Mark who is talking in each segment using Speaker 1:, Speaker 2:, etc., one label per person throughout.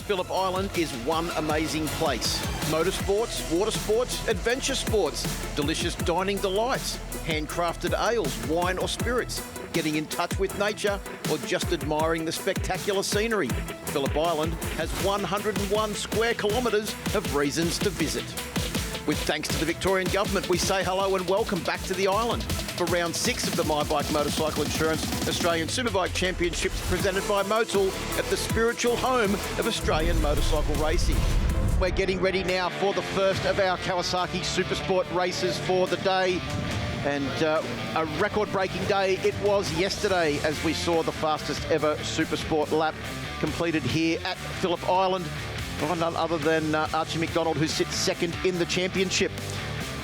Speaker 1: Phillip Island is one amazing place. Motorsports, water sports, adventure sports, delicious dining delights, handcrafted ales, wine or spirits, getting in touch with nature, or just admiring the spectacular scenery. Phillip Island has 101 square kilometres of reasons to visit. With thanks to the Victorian Government, we say hello and welcome back to the island for round 6 of the My Bike Motorcycle Insurance Australian Superbike Championships presented by Motul at the spiritual home of Australian motorcycle racing. We're getting ready now for the first of our Kawasaki Supersport races for the day. And a record-breaking day it was yesterday as we saw the fastest ever Supersport lap completed here at Phillip Island. None other than Archie McDonald, who sits second in the championship.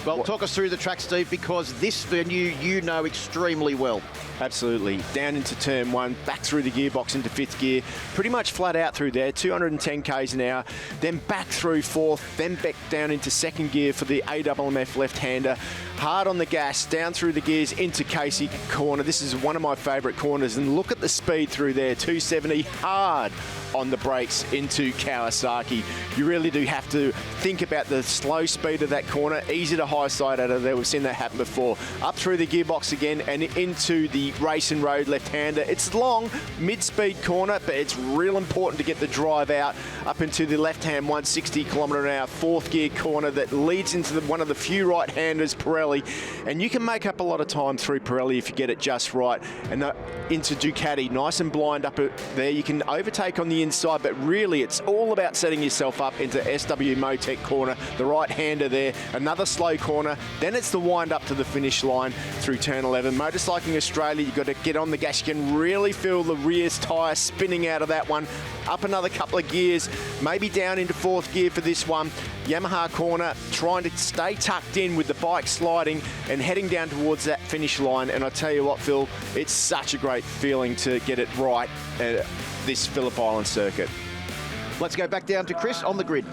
Speaker 1: Well, talk us through the track, Steve, because this venue you know extremely well.
Speaker 2: Absolutely. Down into turn 1, back through the gearbox into 5th gear, pretty much flat out through there, 210 k's an hour, then back through 4th, then back down into 2nd gear for the AWMF left-hander, hard on the gas, down through the gears into Casey corner. This is one of my favourite corners, and look at the speed through there, 270, hard on the brakes into Kawasaki. You really do have to think about the slow speed of that corner, easy to high side out of there. We've seen that happen before. Up through the gearbox again and into the racing road left-hander. It's long, mid-speed corner, but it's real important to get the drive out up into the left-hand 160 kilometre an hour 4th gear corner that leads into one of the few right-handers, Pirelli. And you can make up a lot of time through Pirelli if you get it just right. And into Ducati, nice and blind up there. You can overtake on the inside, but really it's all about setting yourself up into SW Motec corner, the right-hander there, another slow corner, then it's the wind up to the finish line through turn 11. Motorcycling Australia, you've got to get on the gas. You can really feel the rear tyre spinning out of that one. Up another couple of gears, maybe down into 4th gear for this one. Yamaha corner, trying to stay tucked in with the bike sliding and heading down towards that finish line. And I tell you what, Phil, it's such a great feeling to get it right at this Phillip Island circuit.
Speaker 1: Let's go back down to Chris on the grid.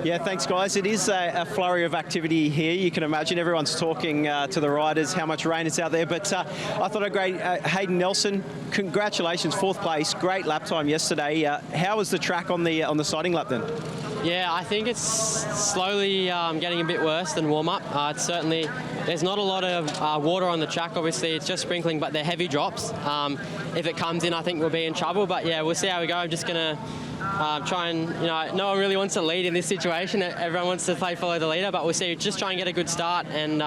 Speaker 3: Yeah, thanks, guys. It is a flurry of activity here. You can imagine everyone's talking to the riders how much rain is out there. But I thought a great Hayden Nelson, congratulations, 4th place, great lap time yesterday. How was the track on the sighting lap then?
Speaker 4: Yeah, I think it's slowly getting a bit worse than warm-up. It's certainly, there's not a lot of water on the track, obviously. It's just sprinkling, but they're heavy drops. If it comes in, I think we'll be in trouble. But yeah, we'll see how we go. I'm just going to try and, no one really wants to lead in this situation. Everyone wants to follow the leader, but we'll see. Just try and get a good start. And,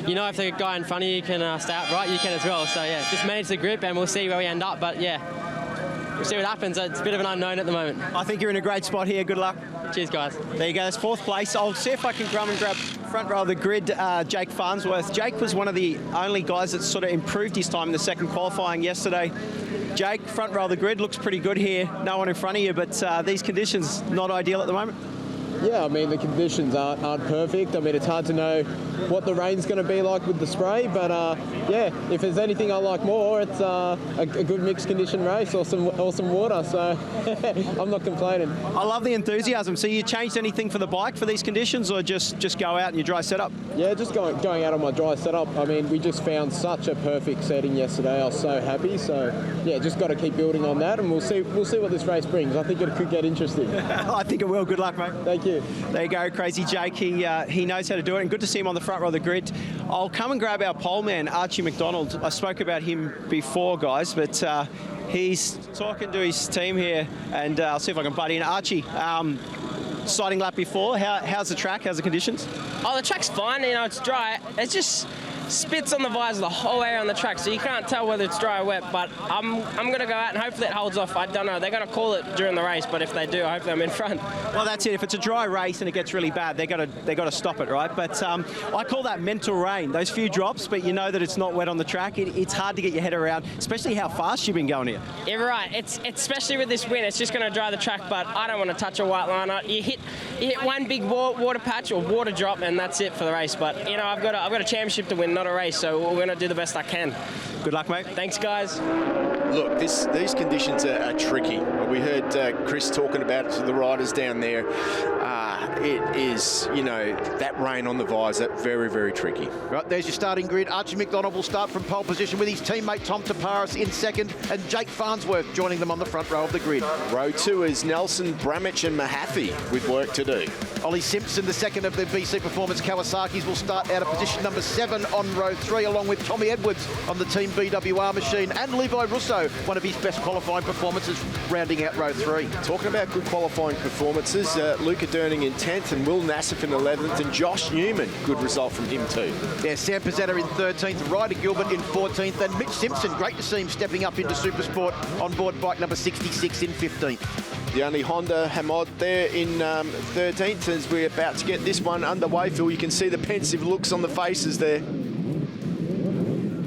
Speaker 4: if the guy in front of you can stay upright, you can as well. So yeah, just manage the grip and we'll see where we end up. But yeah, we'll see what happens. It's a bit of an unknown at the moment.
Speaker 3: I think you're in a great spot here. Good luck.
Speaker 4: Cheers, guys.
Speaker 3: There you go. That's 4th place. I'll see if I can grab front row of the grid, Jake Farnsworth. Jake was one of the only guys that sort of improved his time in the second qualifying yesterday. Jake, front row of the grid, looks pretty good here. No one in front of you, but these conditions not ideal at the moment.
Speaker 5: Yeah, I mean, the conditions aren't perfect. I mean, it's hard to know what the rain's going to be like with the spray, but yeah, if there's anything I like more, it's a good mixed condition race or some water, so I'm not complaining.
Speaker 3: I love the enthusiasm. So you changed anything for the bike for these conditions, or just go out in your dry setup?
Speaker 5: Yeah, just going out on my dry setup. I mean, we just found such a perfect setting yesterday. I was so happy, so yeah, just got to keep building on that, and we'll see what this race brings. I think it could get interesting.
Speaker 3: I think it will. Good luck, mate.
Speaker 5: Thank you.
Speaker 3: There you go, Crazy Jake. He knows how to do it, and good to see him on the front row of the grid. I'll come and grab our pole man, Archie McDonald. I spoke about him before, guys, but he's talking to his team here, and I'll see if I can butt in. Archie, sighting lap before, how's the track? How's the conditions?
Speaker 6: Oh, the track's fine. It's dry. It's just spits on the visor the whole way around the track, so you can't tell whether it's dry or wet. But I'm going to go out and hopefully it holds off. I don't know. They're going to call it during the race, but if they do, hopefully I'm in front.
Speaker 3: Well, that's it. If it's a dry race and it gets really bad, they got to stop it, right? But I call that mental rain. Those few drops, but you know that it's not wet on the track. It's hard to get your head around, especially how fast you've been going here.
Speaker 6: You're right. It's especially with this wind, it's just going to dry the track. But I don't want to touch a white line. You hit one big water patch or water drop, and that's it for the race. But I've got a championship to win, not a race. So we're going to do the best I can.
Speaker 3: Good luck, mate.
Speaker 6: Thanks, guys.
Speaker 2: Look, these conditions are tricky. We heard Chris talking about it to the riders down there. It is, you know, that rain on the visor, very, very tricky.
Speaker 1: Right, there's your starting grid. Archie McDonald will start from pole position with his teammate Tom Taparis in second, and Jake Farnsworth joining them on the front row of the grid.
Speaker 2: Row 2 is Nelson, Bramich and Mahaffey with work to do.
Speaker 1: Ollie Simpson, the second of the BC Performance Kawasaki's, will start out of position number 7 on row 3, along with Tommy Edwards on the Team BWR machine, and Levi Russo, one of his best qualifying performances, rounding out row 3.
Speaker 2: Talking about good qualifying performances, Luca Durning in 10th and Will Nassif in 11th, and Josh Newman, good result from him too.
Speaker 1: Yeah, Sam Pizzetta in 13th, Ryder Gilbert in 14th, and Mitch Simpson, great to see him stepping up into Supersport on board bike number 66 in 15th.
Speaker 2: The only Honda Hamad there in 13th as we're about to get this one underway. Phil, you can see the pensive looks on the faces there.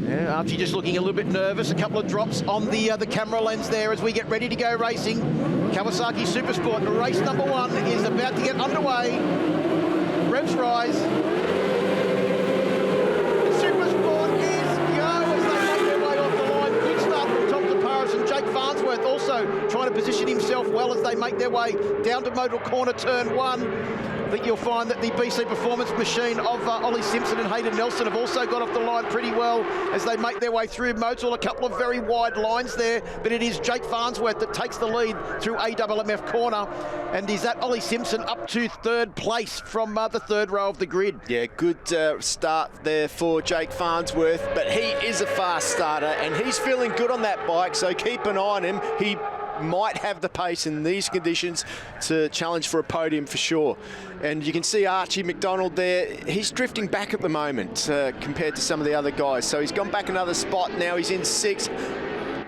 Speaker 1: Yeah, Archie just looking a little bit nervous. A couple of drops on the camera lens there as we get ready to go racing. Kawasaki Supersport, race number 1 is about to get underway. Revs rise. Supersport is go as they make their way off the line. Good start from Tom Taparis, and Jake Farnsworth also trying to position himself well as they make their way down to Motor Corner turn 1. I think you'll find that the BC Performance machine of Ollie Simpson and Hayden Nelson have also got off the line pretty well as they make their way through Motul. A couple of very wide lines there, but it is Jake Farnsworth that takes the lead through AMF corner, and is that Ollie Simpson up to 3rd place from the 3rd row of the grid.
Speaker 2: Yeah, good start there for Jake Farnsworth, but he is a fast starter and he's feeling good on that bike, so keep an eye on him. He might have the pace in these conditions to challenge for a podium for sure. And you can see Archie McDonald there. He's drifting back at the moment compared to some of the other guys. So he's gone back another spot. Now he's in 6th.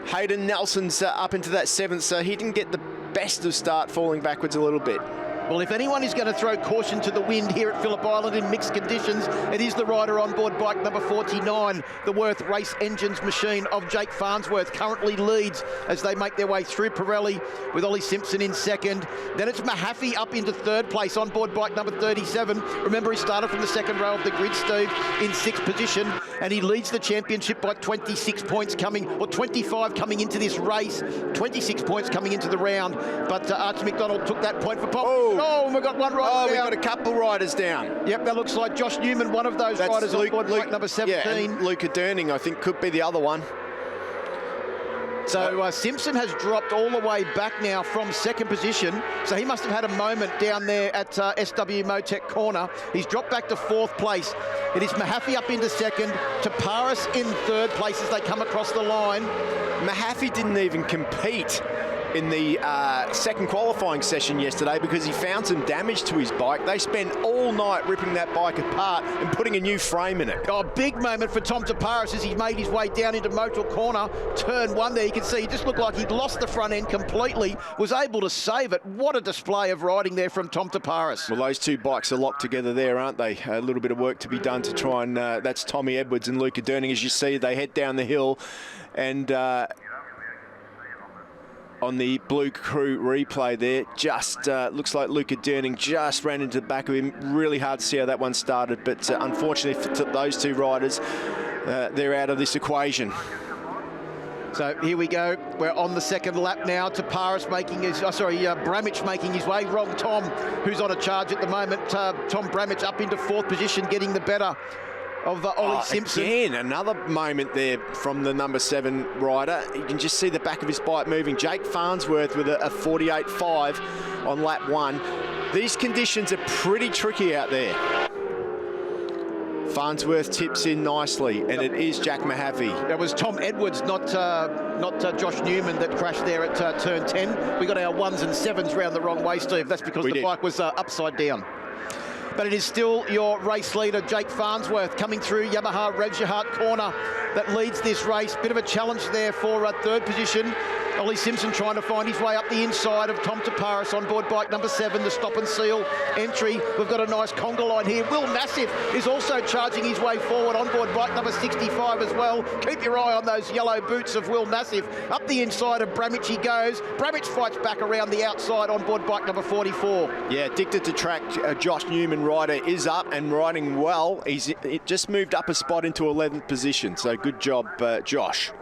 Speaker 2: Hayden Nelson's up into that 7th, so he didn't get the best of start, falling backwards a little bit.
Speaker 1: Well, if anyone is going to throw caution to the wind here at Phillip Island in mixed conditions, it is the rider on board bike number 49, the Worth Race Engines machine of Jake Farnsworth, currently leads as they make their way through Pirelli with Ollie Simpson in 2nd. Then it's Mahaffey up into 3rd place on board bike number 37. Remember, he started from the 2nd row of the grid, Steve, in 6th position, and he leads the championship by 26 points coming, or 25 coming into this race, 26 points coming into the round. But Archie McDonald took that point for pole. Oh, and we've got one rider down.
Speaker 2: We've got a couple riders down.
Speaker 1: Yep, that looks like Josh Newman, one of those riders on board bike number 17.
Speaker 2: Yeah, and Luca Durning, I think, could be the other one.
Speaker 1: So Simpson has dropped all the way back now from 2nd position. So he must have had a moment down there at SW Motec corner. He's dropped back to 4th place. It is Mahaffey up into 2nd, Taparis in 3rd place as they come across the line.
Speaker 2: Mahaffey didn't even compete in the 2nd qualifying session yesterday because he found some damage to his bike. They spent all night ripping that bike apart and putting a new frame in it.
Speaker 1: Oh, big moment for Tom Taparis as he made his way down into Motul Corner, turn 1 there. You can see he just looked like he'd lost the front end completely, was able to save it. What a display of riding there from Tom Taparis.
Speaker 2: Well, those two bikes are locked together there, aren't they? A little bit of work to be done to try and, that's Tommy Edwards and Luca Durning. As you see, they head down the hill and on the Blue Crew replay there, just looks like Luca Durning just ran into the back of him. Really hard to see how that one started, but unfortunately for those two riders, they're out of this equation.
Speaker 1: So here we go. We're on the 2nd lap now. Taparis making his, Bramich making his way. Wrong Tom, who's on a charge at the moment. Tom Bramich up into 4th position, getting the better of Ollie Simpson.
Speaker 2: Again, another moment there from the number 7 rider. You can just see the back of his bike moving. Jake Farnsworth with a 48.5 on lap 1. These conditions are pretty tricky out there. Farnsworth tips in nicely, and it is Jack Mahaffey.
Speaker 1: That was Tom Edwards, not Josh Newman, that crashed there at turn 10. We got our 1s and 7s round the wrong way, Steve. That's because the bike was upside down. But it is still your race leader, Jake Farnsworth, coming through Yamaha Revshahat corner that leads this race. Bit of a challenge there for 3rd position. Ollie Simpson trying to find his way up the inside of Tom Taparis on board bike number 7, the stop and seal entry. We've got a nice conga line here. Will Nassif is also charging his way forward on board bike number 65 as well. Keep your eye on those yellow boots of Will Nassif. Up the inside of Bramich he goes. Bramich fights back around the outside on board bike number 44.
Speaker 2: Yeah, addicted to track, Josh Newman rider is up and riding well. It just moved up a spot into 11th position, so good job, Josh.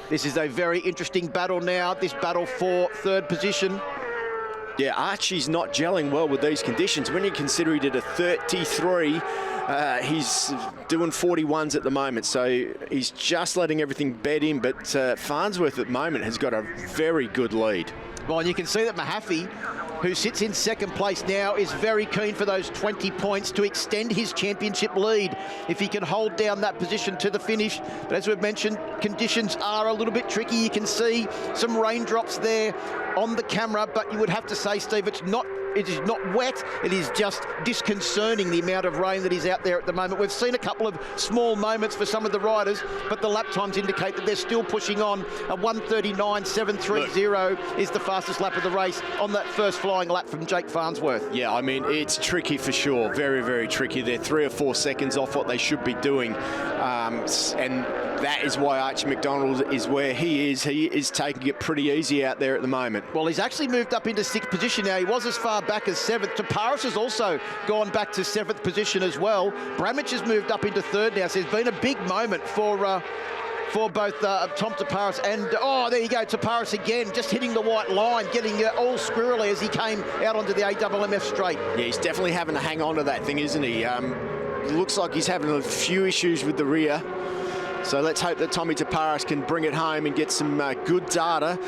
Speaker 1: This is a very interesting battle now, this battle for third position.
Speaker 2: Yeah, Archie's not gelling well with these conditions. When you consider he did a 33, he's doing 41s at the moment, so he's just letting everything bed in, but Farnsworth at the moment has got a very good lead.
Speaker 1: Well, and you can see that Mahaffey, who sits in second place now, is very keen for those 20 points to extend his championship lead if he can hold down that position to the finish. But as we've mentioned, conditions are a little bit tricky. You can see some raindrops there on the camera, but you would have to say, Steve, it is not wet, it is just disconcerting the amount of rain that is out there at the moment. We've seen a couple of small moments for some of the riders, but the lap times indicate that they're still pushing on. A 1:39.730 is the fastest lap of the race on that first flying lap from Jake Farnsworth.
Speaker 2: Yeah, I mean, it's tricky for sure, very, very tricky. They're 3 or 4 seconds off what they should be doing, and that is why Archie McDonald is where he is. He is taking it pretty easy out there at the moment.
Speaker 1: Well, he's actually moved up into 6th position now. He was as far back as 7th. Taparis has also gone back to 7th position as well. Bramich has moved up into 3rd now, so it's been a big moment for both Tom Taparis and, oh, there you go, Taparis again, just hitting the white line, getting all squirrely as he came out onto the AWMF straight.
Speaker 2: Yeah, he's definitely having to hang on to that thing, isn't he? Looks like he's having a few issues with the rear. So let's hope that Tommy Taparis can bring it home and get some good data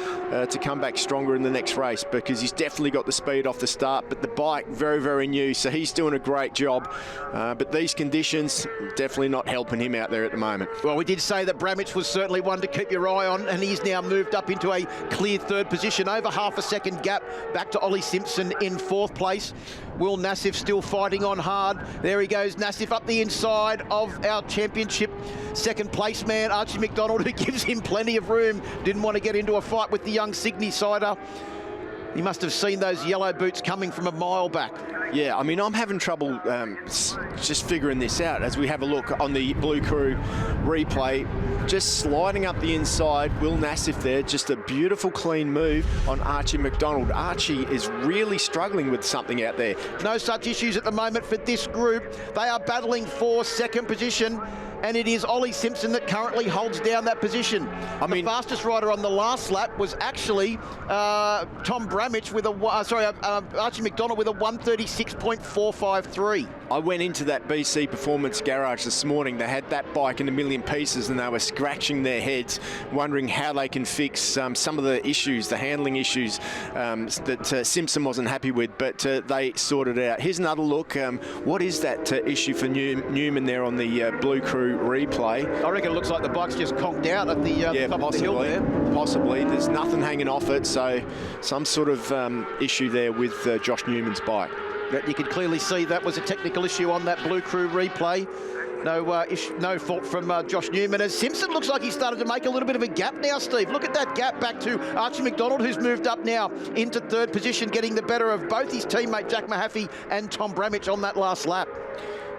Speaker 2: to come back stronger in the next race, because he's definitely got the speed off the start, but the bike very, very new, so he's doing a great job. But these conditions definitely not helping him out there at the moment.
Speaker 1: Well, we did say that Bramich was certainly one to keep your eye on, and he's now moved up into a clear 3rd position, over half a second gap back to Ollie Simpson in 4th place. Will Nassif still fighting on hard. There he goes, Nassif up the inside of our championship second place man, Archie McDonald, who gives him plenty of room. Didn't want to get into a fight with the young Sydney sider. He must have seen those yellow boots coming from a mile back.
Speaker 2: Yeah, I mean, I'm having trouble just figuring this out as we have a look on the Blue Crew replay. Just sliding up the inside, Will Nassif there, just a beautiful clean move on Archie McDonald. Archie is really struggling with something out there.
Speaker 1: No such issues at the moment for this group. They are battling for 2nd position, and it is Ollie Simpson that currently holds down that position. I mean, the fastest rider on the last lap was actually Tom Bramich with Archie McDonald with a 1:36.453.
Speaker 2: I went into that BC Performance garage this morning. They had that bike in a million pieces, and they were scratching their heads, wondering how they can fix some of the issues, the handling issues that Simpson wasn't happy with, but they sorted it out. Here's another look. What is that issue for Newman there on the Blue Crew replay?
Speaker 1: I reckon it looks like the bike's just conked out at the top of the hill there.
Speaker 2: Possibly. There's nothing hanging off it, so some sort of issue there with Josh Newman's bike.
Speaker 1: But you can clearly see that was a technical issue on that Blue Crew replay. No fault from Josh Newman. As Simpson looks like he started to make a little bit of a gap now, Steve. Look at that gap back to Archie McDonald, who's moved up now into 3rd position, getting the better of both his teammate Jack Mahaffey and Tom Bramich on that last lap.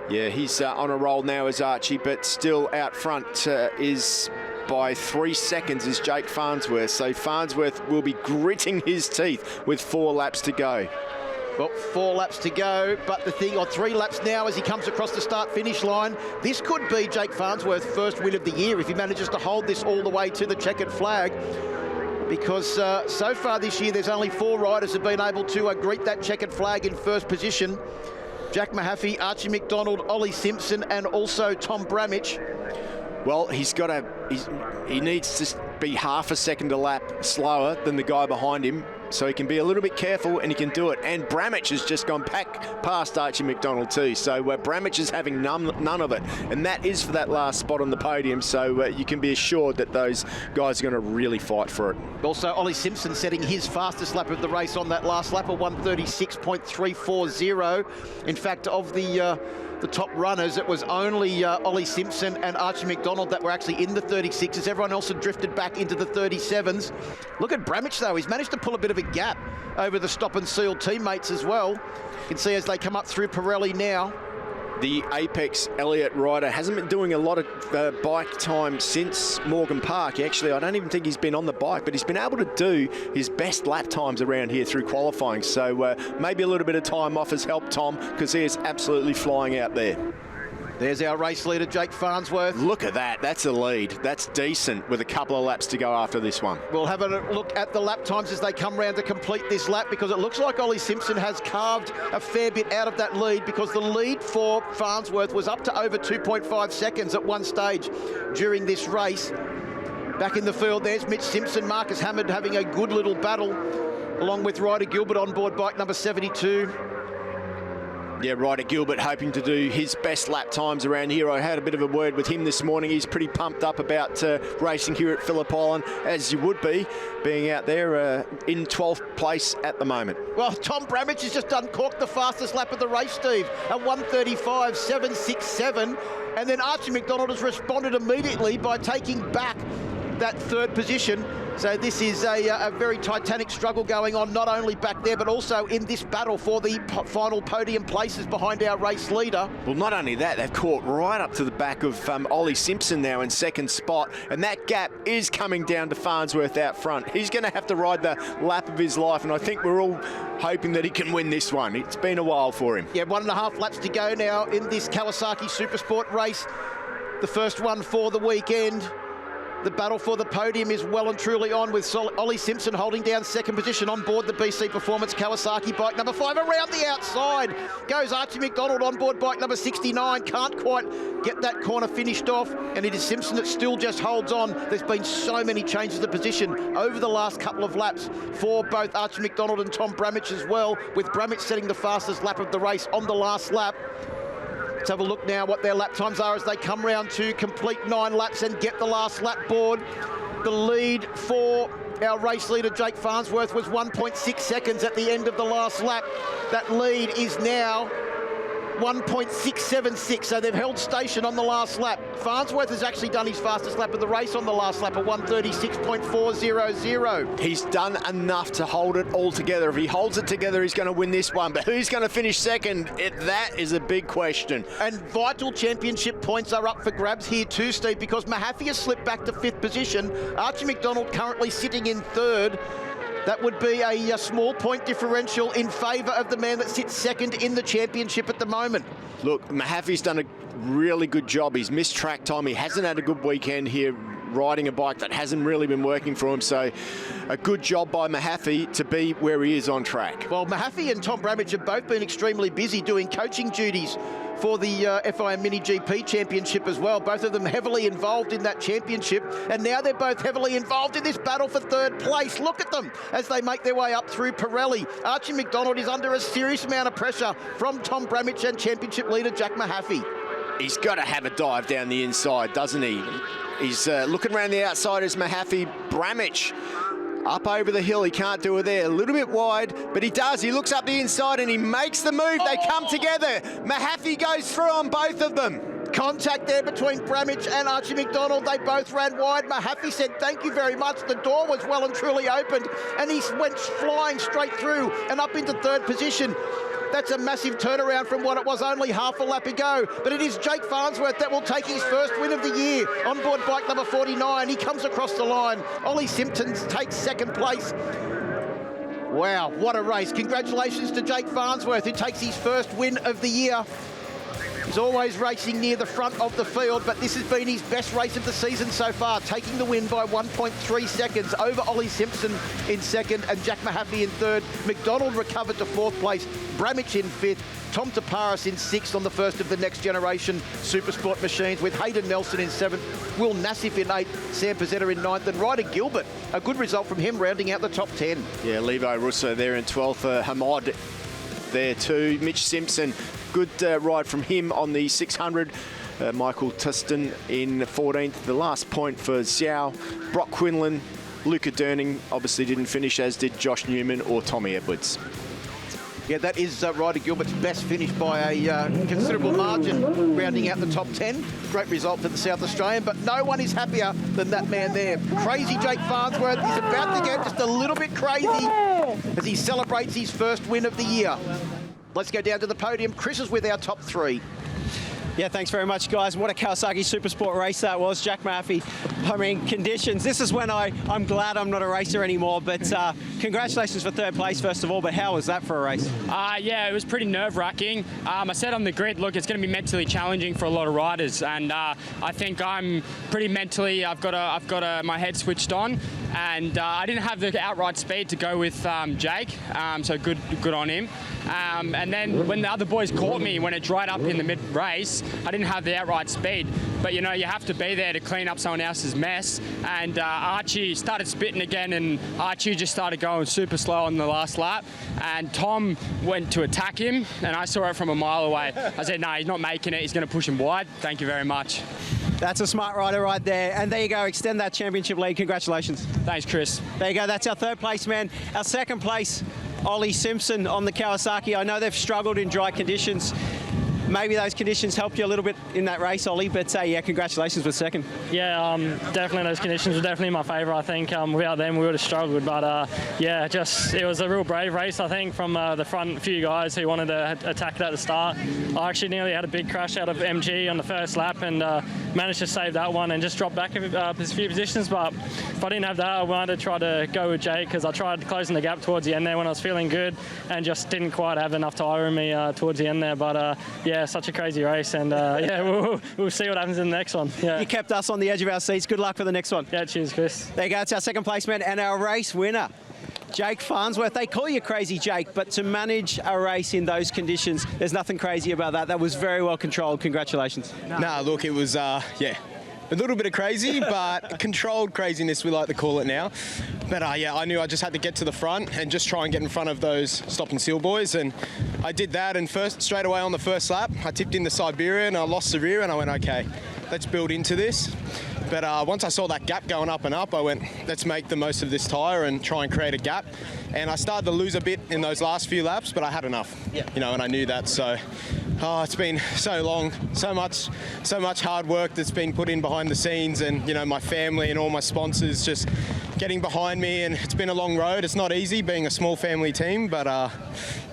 Speaker 2: Yeah, he's on a roll now as Archie, but still out front is by 3 seconds is Jake Farnsworth. So Farnsworth will be gritting his teeth with 4 laps to go.
Speaker 1: Well, 4 laps to go, but the thing, or 3 laps now as he comes across the start-finish line. This could be Jake Farnsworth's first win of the year if he manages to hold this all the way to the checkered flag. Because so far this year, there's only 4 riders who have been able to greet that checkered flag in 1st position. Jack Mahaffey, Archie McDonald, Ollie Simpson, and also Tom Bramich.
Speaker 2: Well, he needs to be half a second a lap slower than the guy behind him, so he can be a little bit careful, and he can do it. And Bramich has just gone back past Archie McDonald too, so Bramich is having none of it, and that is for that last spot on the podium, so you can be assured that those guys are going to really fight for it.
Speaker 1: Also, Ollie Simpson setting his fastest lap of the race on that last lap, a 1:36.340. In fact, of the top runners, it was only Ollie Simpson and Archie McDonald that were actually in the 36s. Everyone else had drifted back into the 37s. Look at Bramich, though. He's managed to pull a bit of a gap over the stop and seal teammates as well. You can see as they come up through Pirelli now.
Speaker 2: The Apex Elliott rider hasn't been doing a lot of bike time since Morgan Park. Actually, I don't even think he's been on the bike, but he's been able to do his best lap times around here through qualifying. So maybe a little bit of time off has helped Tom, because he is absolutely flying out there.
Speaker 1: There's our race leader, Jake Farnsworth.
Speaker 2: Look at that. That's a lead. That's decent with a couple of laps to go after this one.
Speaker 1: We'll have a look at the lap times as they come round to complete this lap, because it looks like Ollie Simpson has carved a fair bit out of that lead, because the lead for Farnsworth was up to over 2.5 seconds at one stage during this race. Back in the field, there's Mitch Simpson, Marcus Hammond having a good little battle, along with Ryder Gilbert on board bike number 72.
Speaker 2: Yeah, Ryder Gilbert hoping to do his best lap times around here. I had a bit of a word with him this morning. He's pretty pumped up about racing here at Phillip Island, as you would be, being out there in 12th place at the moment.
Speaker 1: Well, Tom Bramage has just uncorked the fastest lap of the race, Steve, at 1:35.767. And then Archie McDonald has responded immediately by taking back that third position. So this is a very titanic struggle going on, not only back there, but also in this battle for the final podium places behind our race leader.
Speaker 2: Well, not only that, they've caught right up to the back of Ollie Simpson now in second spot, and that gap is coming down to Farnsworth out front. He's going to have to ride the lap of his life, and I think we're all hoping that he can win this one. It's been a while for him.
Speaker 1: Yeah, 1.5 laps to go now in this Kawasaki Supersport race, the first one for the weekend. The battle for the podium is well and truly on, with Ollie Simpson holding down second position on board the BC Performance Kawasaki bike number 5. Around the outside goes Archie McDonald on board bike number 69. Can't quite get that corner finished off, and it is Simpson that still just holds on. There's been so many changes of position over the last couple of laps for both Archie McDonald and Tom Bramage as well, with Bramage setting the fastest lap of the race on the last lap. Let's have a look now what their lap times are as they come round to complete 9 laps and get the last lap board. The lead for our race leader, Jake Farnsworth, was 1.6 seconds at the end of the last lap. That lead is now 1.676, so they've held station on the last lap. Farnsworth has actually done his fastest lap of the race on the last lap at 1:36.400.
Speaker 2: He's done enough to hold it all together. If he holds it together, he's going to win this one. But who's going to finish second? That is a big question.
Speaker 1: And vital championship points are up for grabs here too, Steve, because Mahaffey has slipped back to 5th position. Archie McDonald currently sitting in 3rd. That would be a small point differential in favour of the man that sits second in the championship at the moment.
Speaker 2: Look, Mahaffey's done a really good job. He's missed track time. He hasn't had a good weekend here riding a bike that hasn't really been working for him. So a good job by Mahaffey to be where he is on track.
Speaker 1: Well, Mahaffey and Tom Bramage have both been extremely busy doing coaching duties for the FIM Mini GP Championship as well. Both of them heavily involved in that championship, and now they're both heavily involved in this battle for 3rd place. Look at them as they make their way up through Pirelli. Archie McDonald is under a serious amount of pressure from Tom Bramage and championship leader Jack Mahaffey.
Speaker 2: He's got to have a dive down the inside, doesn't he? He's looking around the outside as Mahaffey. Bramage up over the hill. He can't do it there. A little bit wide, but he does. He looks up the inside and he makes the move. They come together. Mahaffey goes through on both of them.
Speaker 1: Contact there between Bramage and Archie McDonald. They both ran wide. Mahaffey said, "Thank you very much." The door was well and truly opened, and he went flying straight through and up into 3rd position. That's a massive turnaround from what it was only half a lap ago. But it is Jake Farnsworth that will take his first win of the year on board bike number 49. He comes across the line. Ollie Simpson takes 2nd place. Wow, what a race. Congratulations to Jake Farnsworth, who takes his first win of the year. He's always racing near the front of the field, but this has been his best race of the season so far, taking the win by 1.3 seconds over Ollie Simpson in 2nd and Jack Mahaffey in 3rd. McDonald recovered to 4th place, Bramage in 5th, Tom Taparis in 6th on the first of the next generation Supersport machines, with Hayden Nelson in 7th, Will Nassif in 8th, Sam Pizzetta in 9th, and Ryder Gilbert, a good result from him, rounding out the top 10.
Speaker 2: Yeah, Levo Russo there in 12th, Hamad there too, Mitch Simpson. Good ride from him on the 600. Michael Tustin in 14th. The last point for Xiao. Brock Quinlan, Luca Durning obviously didn't finish, as did Josh Newman or Tommy Edwards.
Speaker 1: Yeah, that is Ryder Gilbert's best finish by a considerable margin, rounding out the top 10. Great result for the South Australian, but no one is happier than that man there. Crazy Jake Farnsworth. He's about to get just a little bit crazy as he celebrates his first win of the year. Let's go down to the podium. Chris is with our top 3.
Speaker 3: Yeah, thanks very much, guys. What a Kawasaki Supersport race that was. Jack Murphy, I mean, conditions. This is when I'm glad I'm not a racer anymore, but congratulations for third place, first of all, but how was that for a race?
Speaker 7: Yeah, it was pretty nerve-wracking. I said on the grid, look, it's going to be mentally challenging for a lot of riders, and I think I'm pretty mentally, I've got my head switched on, and I didn't have the outright speed to go with Jake, so good on him. And then when the other boys caught me, when it dried up in the mid-race, I didn't have the outright speed. But, you know, you have to be there to clean up someone else's mess. And Archie started spitting again, and Archie just started going super slow on the last lap. And Tom went to attack him, and I saw it from a mile away. I said, no, he's not making it. He's going to push him wide. Thank you very much.
Speaker 3: That's a smart rider right there. And there you go, extend that championship lead. Congratulations.
Speaker 7: Thanks, Chris.
Speaker 3: There you go, that's our third place, man. Our second place, Ollie Simpson on the Kawasaki. I know they've struggled in dry conditions. Maybe those conditions helped you a little bit in that race, Ollie, but yeah, congratulations with second.
Speaker 8: Yeah, definitely those conditions were definitely in my favour. I think without them we would have struggled, but yeah, it was a real brave race, I think, from the front few guys who wanted to attack it at the start. I actually nearly had a big crash out of MG on the first lap and managed to save that one and just drop back a few positions, but if I didn't have that, I wanted to try to go with Jake because I tried closing the gap towards the end there when I was feeling good and just didn't quite have enough tyre in me towards the end there, but yeah, such a crazy race, and yeah, we'll see what happens in the next one. Yeah.
Speaker 3: You kept us on the edge of our seats. Good luck for the next one.
Speaker 8: Yeah, cheers, Chris.
Speaker 3: There you go. It's our second placement and our race winner, Jake Farnsworth. They call you Crazy Jake, but to manage a race in those conditions, there's nothing crazy about that. That was very well controlled. Congratulations.
Speaker 9: Nah, look, it was, yeah, a little bit of crazy, but controlled craziness, we like to call it now. But yeah, I knew I just had to get to the front and just try and get in front of those stop and seal boys, and I did that. And straight away on the first lap, I tipped into Siberia and I lost the rear, and I went, okay, let's build into this. But once I saw that gap going up and up, I went, let's make the most of this tyre and try and create a gap. And I started to lose a bit in those last few laps, but I had enough, you know, and I knew that. So, it's been so long, so much hard work that's been put in behind the scenes, and, you know, my family and all my sponsors just getting behind me, and it's been a long road. It's not easy being a small family team, but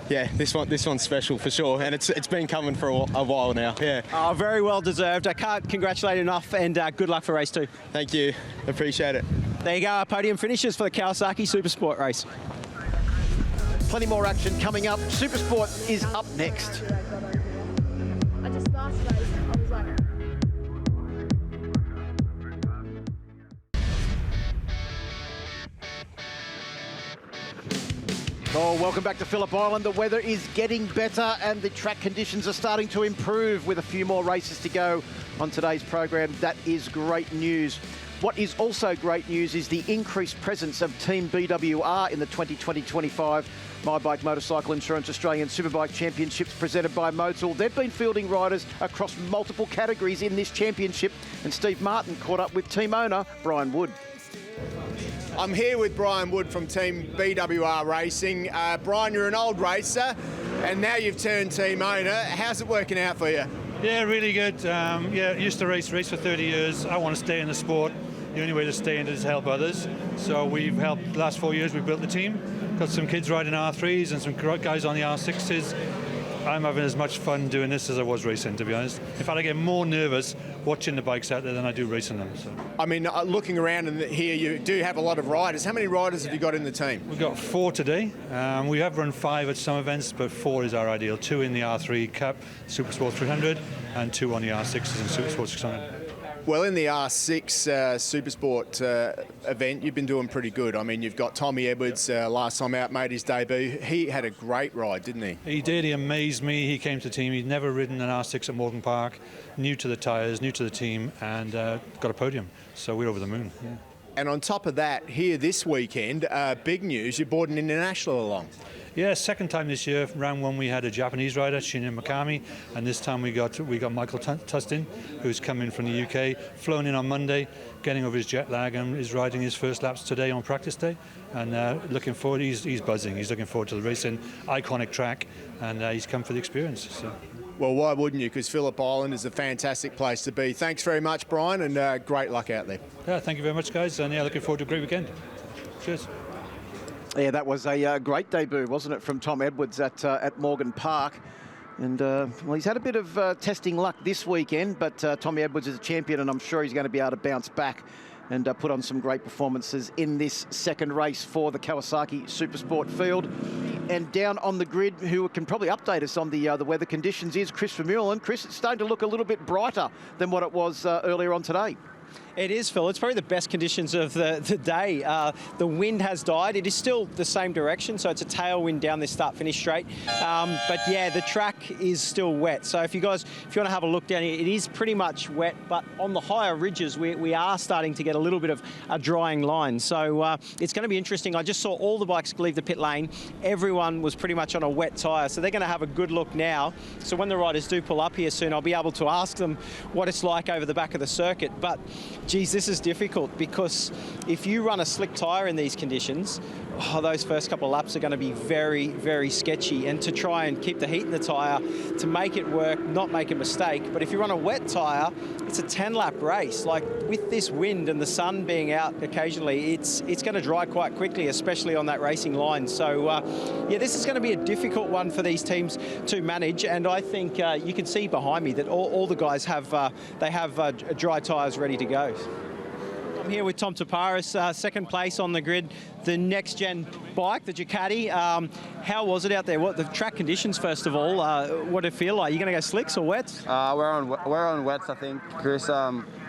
Speaker 9: yeah, this one's special for sure, and it's been coming for a while now. Yeah.
Speaker 3: Oh, very well deserved. I can't congratulate enough, and good luck for race 2.
Speaker 9: Thank you. Appreciate it.
Speaker 3: There you go, our podium finishes for the Kawasaki Supersport race.
Speaker 1: Plenty more action coming up. Supersport is up next.
Speaker 10: I just last race, I was like,
Speaker 1: Oh, welcome back to Phillip Island. The weather is getting better and the track conditions are starting to improve with a few more races to go on today's program. That is great news. What is also great news is the increased presence of Team BWR in the 2020-25 My Bike Motorcycle Insurance Australian Superbike Championships presented by Motul. They've been fielding riders across multiple categories in this championship, and Steve Martin caught up with team owner Brian Wood.
Speaker 11: I'm here with Brian Wood from Team BWR Racing. Brian, you're an old racer and now you've turned team owner. How's it working out for you?
Speaker 12: Yeah, really good. Yeah, used to race for 30 years. I want to stay in the sport. The only way to stay in it is to help others. So we've helped, the last 4 years we've built the team. Got some kids riding R3s and some guys on the R6s. I'm having as much fun doing this as I was racing, to be honest. In fact, I get more nervous watching the bikes out there than I do racing them. So.
Speaker 11: I mean, looking around and here, you do have a lot of riders. How many riders have you got in the team?
Speaker 12: We've got 4 today. We have run 5 at some events, but 4 is our ideal. 2 in the R3 Cup, Supersport 300, and 2 on the R6s and Supersport 600.
Speaker 11: Well, in the R6 Supersport event, you've been doing pretty good. I mean, you've got Tommy Edwards last time out, made his debut. He had a great ride, didn't he?
Speaker 12: He did. He amazed me. He came to the team. He'd never ridden an R6 at Morgan Park, new to the tyres, new to the team, and got a podium. So we're over the moon. Yeah.
Speaker 11: And on top of that, here this weekend, big news, you brought an international along.
Speaker 12: Yeah, second time this year. Round 1 we had a Japanese rider, Shinya Mikami, and this time we got Michael Tustin, who's come in from the UK, flown in on Monday, getting over his jet lag, and is riding his first laps today on practice day. And looking forward, he's buzzing. He's looking forward to the racing, iconic track, and he's come for the experience. So.
Speaker 11: Well, why wouldn't you? Because Phillip Island is a fantastic place to be. Thanks very much, Brian, and great luck out there.
Speaker 12: Yeah, thank you very much, guys, and yeah, looking forward to a great weekend. Cheers.
Speaker 1: Yeah, that was a great debut, wasn't it, from Tom Edwards at Morgan Park. And, well, he's had a bit of testing luck this weekend, but Tommy Edwards is a champion, and I'm sure he's going to be able to bounce back and put on some great performances in this second race for the Kawasaki Supersport field. And down on the grid, who can probably update us on the weather conditions, is Chris Vermeulen. Chris, it's starting to look a little bit brighter than what it was earlier on today.
Speaker 3: It is, Phil. It's probably the best conditions of the day. The wind has died. It is still the same direction, so it's a tailwind down this start-finish straight. But yeah, the track is still wet. So if you want to have a look down here, it is pretty much wet, but on the higher ridges, we are starting to get a little bit of a drying line. So it's going to be interesting. I just saw all the bikes leave the pit lane. Everyone was pretty much on a wet tyre, so they're going to have a good look now. So when the riders do pull up here soon, I'll be able to ask them what it's like over the back of the circuit. But geez, this is difficult, because if you run a slick tyre in these conditions, those first couple of laps are going to be very, very sketchy. And to try and keep the heat in the tyre, to make it work, not make a mistake. But if you run a wet tyre, it's a 10-lap race. Like, with this wind and the sun being out occasionally, it's going to dry quite quickly, especially on that racing line. So, yeah, this is going to be a difficult one for these teams to manage. And I think you can see behind me that all the guys have dry tyres ready to go. I'm here with Tom Taparis, second place on the grid, the next-gen bike, the Ducati. How was it out there? What the track conditions, first of all? What did it feel like? Are you going to go slicks or wets?
Speaker 13: We're on wets, I think, Chris.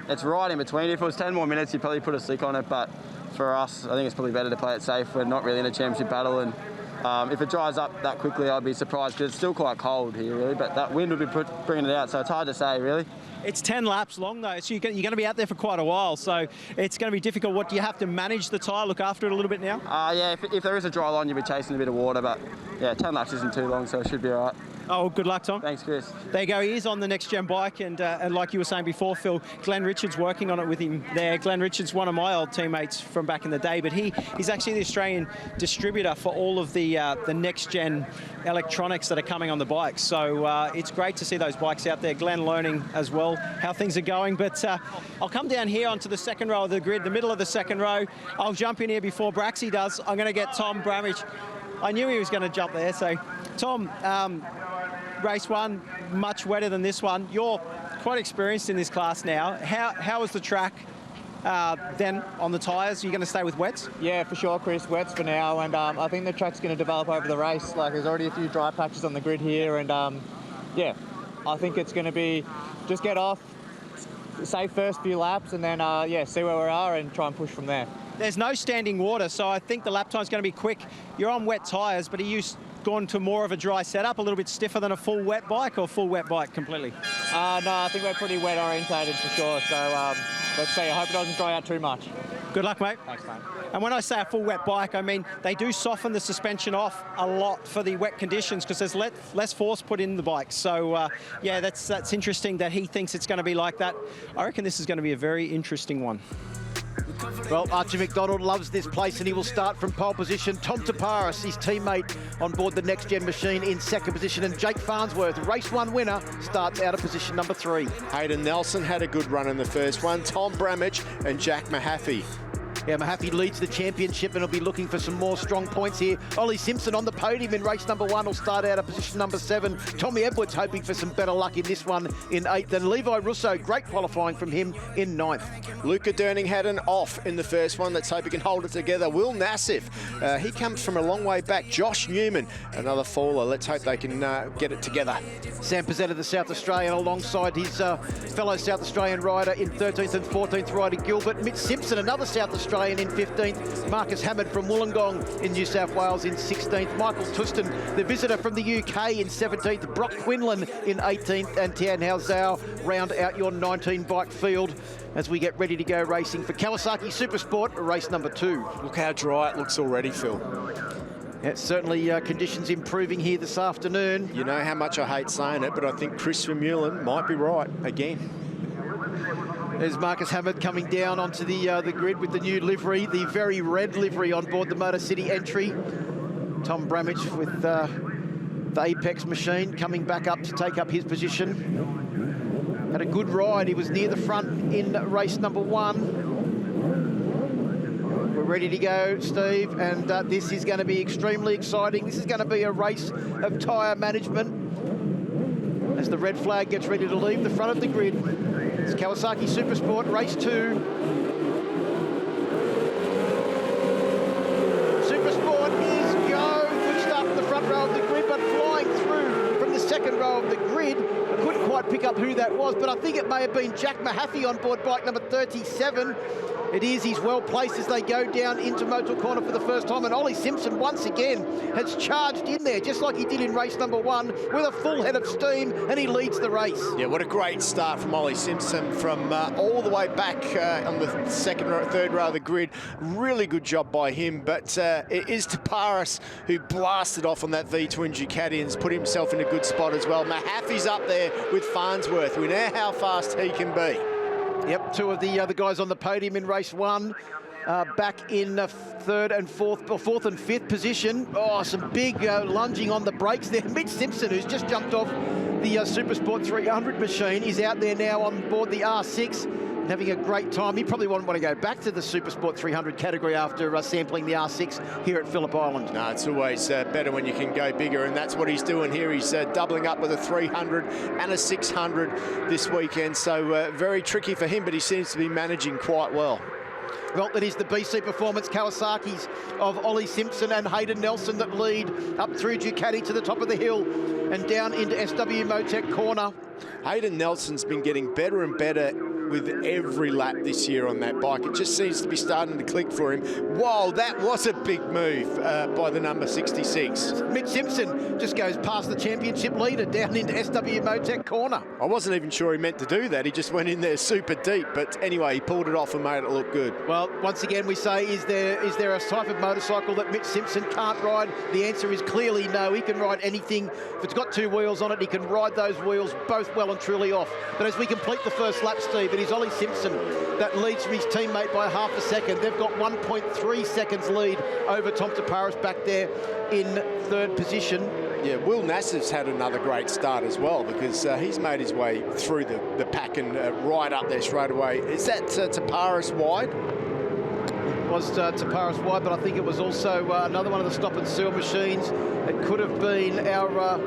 Speaker 13: It's right in between. If it was 10 more minutes, you'd probably put a slick on it. But for us, I think it's probably better to play it safe. We're not really in a championship battle, and if it dries up that quickly, I'd be surprised, because it's still quite cold here, really. But that wind would be bringing it out, so it's hard to say, really.
Speaker 3: It's 10 laps long, though, so you're going to be out there for quite a while, so it's going to be difficult. What do you have to manage the tyre, look after it a little bit now?
Speaker 13: Yeah, if there is a dry line, you'll be chasing a bit of water, but yeah, 10 laps isn't too long, so it should be all right.
Speaker 3: Oh, good luck, Tom.
Speaker 13: Thanks, Chris.
Speaker 3: There you go. He is on the next-gen bike, and like you were saying before, Phil, Glenn Richards working on it with him there. Glenn Richards, one of my old teammates from back in the day, but he's actually the Australian distributor for all of the next-gen electronics that are coming on the bikes. So it's great to see those bikes out there. Glenn learning as well how things are going. But I'll come down here onto the second row of the grid, the middle of the second row. I'll jump in here before Braxy does. I'm going to get Tom Bramage. I knew he was going to jump there. So, Tom, race one, much wetter than this one. You're quite experienced in this class now. How was the track then on the tyres? Are you going to stay with wets?
Speaker 14: Yeah, for sure, Chris. Wets for now, and I think the track's going to develop over the race. Like, there's already a few dry patches on the grid here, and yeah, I think it's going to be just get off, safe first few laps, and then yeah, see where we are and try and push from there.
Speaker 3: There's no standing water, so I think the lap time's going to be quick. You're on wet tyres, but are you gone to more of a dry setup, a little bit stiffer than a full wet bike, or full wet bike completely?
Speaker 14: No, I think we're pretty wet orientated for sure, so let's see. I hope it doesn't dry out too much.
Speaker 3: Good luck, mate.
Speaker 14: Thanks, mate.
Speaker 3: And when I say a full wet bike, I mean they do soften the suspension off a lot for the wet conditions, because there's less force put in the bike. So, yeah, that's interesting that he thinks it's going to be like that. I reckon this is going to be a very interesting one.
Speaker 1: Well, Archie McDonald loves this place, and he will start from pole position. Tom Taparis, his teammate on board the next-gen machine, in second position, and Jake Farnsworth, race one winner, starts out of position number 3.
Speaker 2: Hayden Nelson had a good run in the first one. Tom Bramage and Jack Mahaffey.
Speaker 1: Yeah, Mahaffey leads the championship and will be looking for some more strong points here. Ollie Simpson on the podium in race number 1 will start out of position number 7. Tommy Edwards hoping for some better luck in this one in 8th. And Levi Russo, great qualifying from him in 9th.
Speaker 2: Luca Durning had an off in the first one. Let's hope he can hold it together. Will Nassif, he comes from a long way back. Josh Newman, another faller. Let's hope they can get it together.
Speaker 1: Sam Pizzetta, the South Australian, alongside his fellow South Australian rider in 13th and 14th, Ryder Gilbert. Mitch Simpson, another South Australian, in 15th. Marcus Hammond from Wollongong in New South Wales in 16th. Michael Tustin, the visitor from the UK, in 17th. Brock Quinlan in 18th. And Tian Hao Zhao round out your 19-bike field as we get ready to go racing for Kawasaki Supersport, race number 2.
Speaker 2: Look how dry it looks already, Phil.
Speaker 1: Yeah, certainly conditions improving here this afternoon.
Speaker 2: You know how much I hate saying it, but I think Chris Vermeulen might be right again.
Speaker 1: There's Marcus Hammond coming down onto the grid with the new livery, the very red livery on board the Motor City entry. Tom Bramage with the Apex machine coming back up to take up his position. Had a good ride. He was near the front in race number 1. We're ready to go, Steve, and this is going to be extremely exciting. This is going to be a race of tyre management. as the red flag gets ready to leave the front of the grid. It's Kawasaki Supersport, race 2. Supersport is go. Good start from the front row of the grid, but flying through from the second row of the grid. I couldn't quite pick up who that was, but I think it may have been Jack Mahaffey on board bike number 37. It is, he's well placed as they go down into Motor Corner for the first time, and Ollie Simpson once again has charged in there, just like he did in race number 1, with a full head of steam, and he leads the race.
Speaker 2: Yeah, what a great start from Ollie Simpson from all the way back on the third row of the grid. Really good job by him, but it is Taparis who blasted off on that V-twin Ducati and has put himself in a good spot as well. Mahaffey's up there with Farnsworth. We know how fast he can be.
Speaker 1: Yep, 2 of the other guys on the podium in race 1, back in 3rd and 4th, or 4th and 5th position. Oh, some big lunging on the brakes there. Mitch Simpson, who's just jumped off the Supersport 300 machine, is out there now on board the R6 and having a great time. He probably wouldn't want to go back to the Supersport 300 category after sampling the R6 here at Phillip Island.
Speaker 2: No, it's always better when you can go bigger, and that's what he's doing here. He's doubling up with a 300 and a 600 this weekend, so very tricky for him, but he seems to be managing quite well.
Speaker 1: Well, it is the BC Performance Kawasaki's of Ollie Simpson and Hayden Nelson that lead up through Ducati to the top of the hill and down into SW Motec Corner.
Speaker 2: Hayden Nelson's been getting better and better with every lap this year on that bike. It just seems to be starting to click for him. Whoa, that was a big move by the number 66.
Speaker 1: Mitch Simpson just goes past the championship leader down into SW Motec Corner.
Speaker 2: I wasn't even sure he meant to do that. He just went in there super deep, but anyway, he pulled it off and made it look good.
Speaker 1: Well, once again, we say, is there a type of motorcycle that Mitch Simpson can't ride? The answer is clearly no. He can ride anything. If it's got 2 wheels on it, he can ride those wheels both well and truly off. But as we complete the first lap, Steve, it is Ollie Simpson that leads from his teammate by half a second. They've got 1.3 seconds lead over Tom Taparis back there in 3rd position.
Speaker 2: Yeah, Will Nassif's had another great start as well, because he's made his way through the pack and right up there straight away. Is that Taparis wide?
Speaker 1: It was Taparis wide, but I think it was also another one of the stop and seal machines. It could have been our...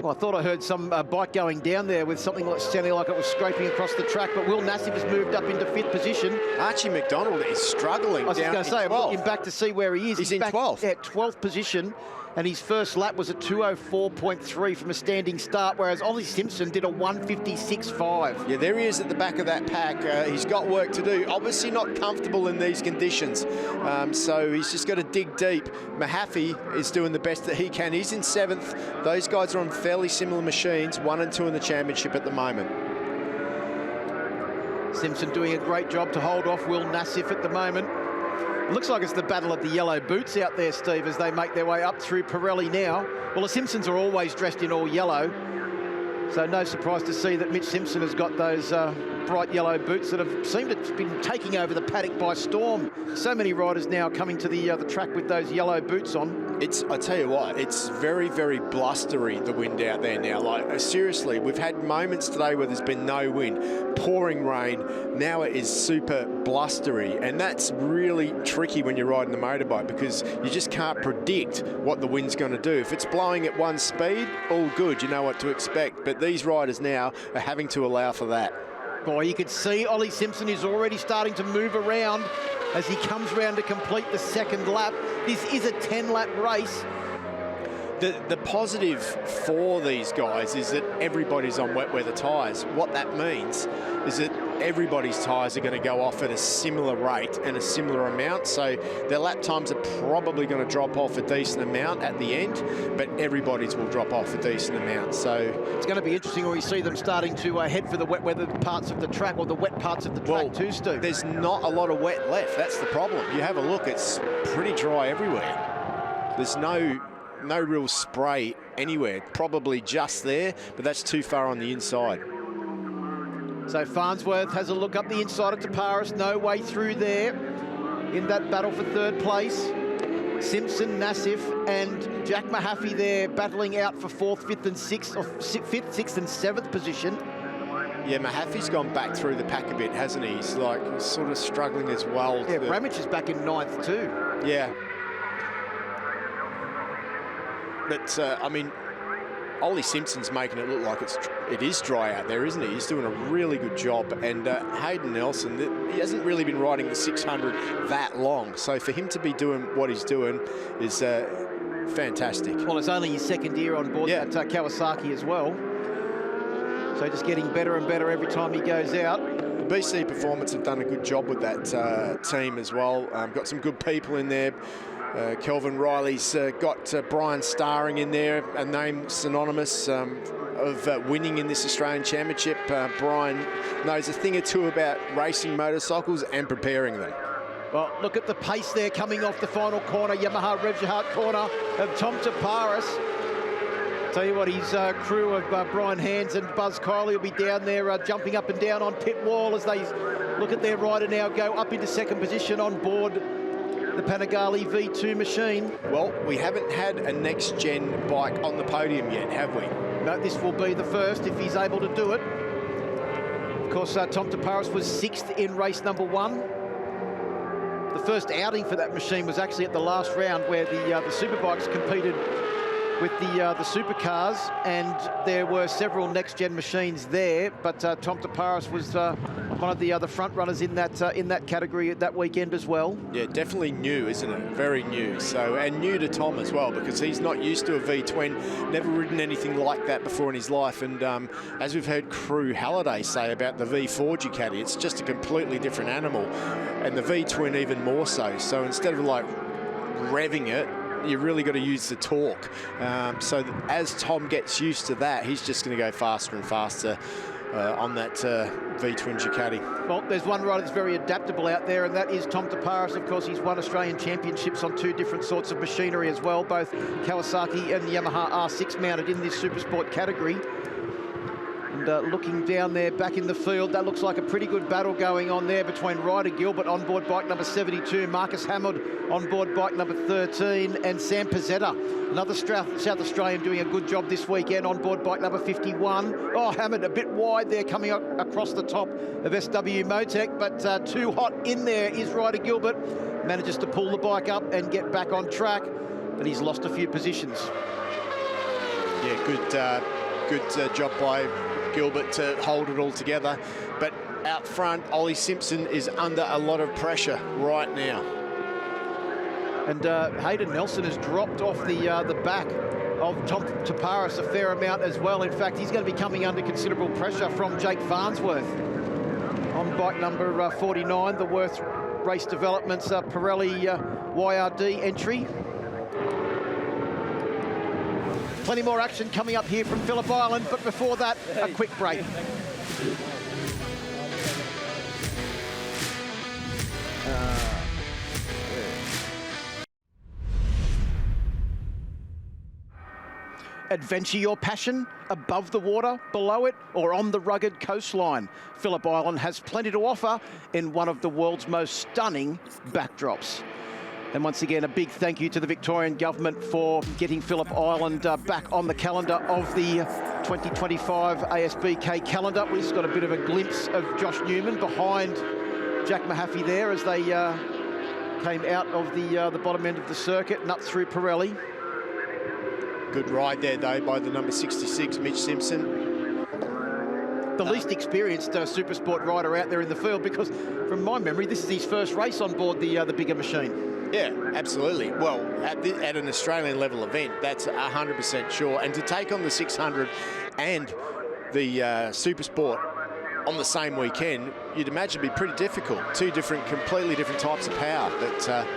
Speaker 1: well, I thought I heard some bike going down there with something like sounding like it was scraping across the track, but Will Nassif has moved up into 5th position.
Speaker 2: Archie McDonald is struggling.
Speaker 1: I was just going to say, I'm looking back to see where he is.
Speaker 2: He's in
Speaker 1: back
Speaker 2: 12th.
Speaker 1: At 12th position, and his first lap was a 2:04.3 from a standing start, whereas Ollie Simpson did a 1:56.5.
Speaker 2: Yeah, there he is at the back of that pack. He's got work to do. Obviously not comfortable in these conditions, so he's just got to dig deep. Mahaffey is doing the best that he can. He's in 7th. Those guys are on fairly similar machines, 1 and 2 in the championship at the moment.
Speaker 1: Simpson doing a great job to hold off Will Nassif at the moment. It looks like it's the battle of the yellow boots out there, Steve, as they make their way up through Pirelli now. Well, the Simpsons are always dressed in all yellow, so no surprise to see that Mitch Simpson has got those bright yellow boots that have seemed to have been taking over the paddock by storm. So many riders now coming to the track with those yellow boots on.
Speaker 2: I tell you what, it's very, very blustery, the wind out there now. Like, seriously, we've had moments today where there's been no wind, pouring rain. Now it is super blustery, and that's really tricky when you're riding a motorbike, because you just can't predict what the wind's going to do. If it's blowing at one speed, all good, you know what to expect. But these riders now are having to allow for that.
Speaker 1: Boy, you could see Ollie Simpson is already starting to move around as he comes round to complete the 2nd lap. This is a 10-lap race.
Speaker 2: The positive for these guys is that everybody's on wet weather tyres. What that means is that everybody's tyres are going to go off at a similar rate and a similar amount, so their lap times are probably going to drop off a decent amount at the end, but everybody's will drop off a decent amount. So
Speaker 1: it's going to be interesting when we see them starting to head for the wet weather parts of the track, or the wet parts of the track too, Steve.
Speaker 2: There's not a lot of wet left. That's the problem. You have a look, it's pretty dry everywhere. There's no real spray anywhere, probably just there, but that's too far on the inside.
Speaker 1: So Farnsworth has a look up the inside of Taparis, no way through there in that battle for 3rd place. Simpson, Nassif and Jack Mahaffey there battling out for 4th, 5th and 6th, or 5th, 6th and 7th position.
Speaker 2: Yeah, Mahaffey's gone back through the pack a bit, hasn't he? He's like sort of struggling as well.
Speaker 1: Yeah, Bramich is back in 9th too.
Speaker 2: Yeah. But, I mean, Ollie Simpson's making it look like it is dry out there, isn't he? He's doing a really good job. And Hayden Nelson, he hasn't really been riding the 600 that long. So for him to be doing what he's doing is fantastic.
Speaker 1: Well, it's only his second year on board that Kawasaki as well. So just getting better and better every time he goes out.
Speaker 2: BC Performance have done a good job with that team as well. Got some good people in there. Kelvin Riley's got Brian Starring in there, a name synonymous of winning in this Australian Championship. Brian knows a thing or two about racing motorcycles and preparing them.
Speaker 1: Well, look at the pace there coming off the final corner, Yamaha Revjahart corner of Tom Taparis. Tell you what, his crew of Brian Hands and Buzz Kiley will be down there jumping up and down on pit wall as they look at their rider now go up into second position on board the Panigale V2 machine.
Speaker 2: Well, we haven't had a next-gen bike on the podium yet, have we?
Speaker 1: No, this will be the first if he's able to do it. Of course, Tom Taparis was 6th in race number 1. The first outing for that machine was actually at the last round where the Superbikes competed with the supercars, and there were several next-gen machines there, but Tom Taparis was one of the other front runners in that category that weekend as well.
Speaker 2: Yeah, definitely new, isn't it? Very new. So, and new to Tom as well, because he's not used to a V-twin, never ridden anything like that before in his life. And as we've heard Crew Halliday say about the V4 Ducati, it's just a completely different animal, and the V-twin even more so. So instead of like revving it, you really got to use the torque. So as Tom gets used to that, he's just going to go faster and faster on that V-twin Ducati.
Speaker 1: Well, there's one rider that's very adaptable out there, and that is Tom Taparis. Of course, he's won Australian Championships on 2 different sorts of machinery as well, both Kawasaki and the Yamaha R6 mounted in this Supersport category. And looking down there back in the field, that looks like a pretty good battle going on there between Ryder Gilbert on board bike number 72, Marcus Hammond on board bike number 13, and Sam Pizzetta, another South Australian, doing a good job this weekend on board bike number 51. Oh, Hammond a bit wide there coming up across the top of SW Motec, but too hot in there is Ryder Gilbert. Manages to pull the bike up and get back on track, but he's lost a few positions.
Speaker 2: Yeah, good job by Gilbert to hold it all together, but out front, Ollie Simpson is under a lot of pressure right now.
Speaker 1: And Hayden Nelson has dropped off the back of Tom Taparis a fair amount as well. In fact, he's going to be coming under considerable pressure from Jake Farnsworth on bike number 49, the Worth Race Developments Pirelli YRD entry. Plenty more action coming up here from Phillip Island, but before that, a quick break. Adventure your passion? Above the water, below it, or on the rugged coastline? Phillip Island has plenty to offer in one of the world's most stunning backdrops. And once again, a big thank you to the Victorian Government for getting Phillip Island back on the calendar of the 2025 ASBK calendar. We've just got a bit of a glimpse of Josh Newman behind Jack Mahaffey there as they came out of the bottom end of the circuit and up through Pirelli.
Speaker 2: Good ride there, though, by the number 66, Mitch Simpson.
Speaker 1: The least experienced Supersport rider out there in the field, because from my memory, this is his first race on board the bigger machine.
Speaker 2: Yeah, absolutely. Well, at an Australian level event, that's 100% sure. And to take on the 600 and the Supersport on the same weekend, you'd imagine it'd be pretty difficult. 2 completely different types of power. But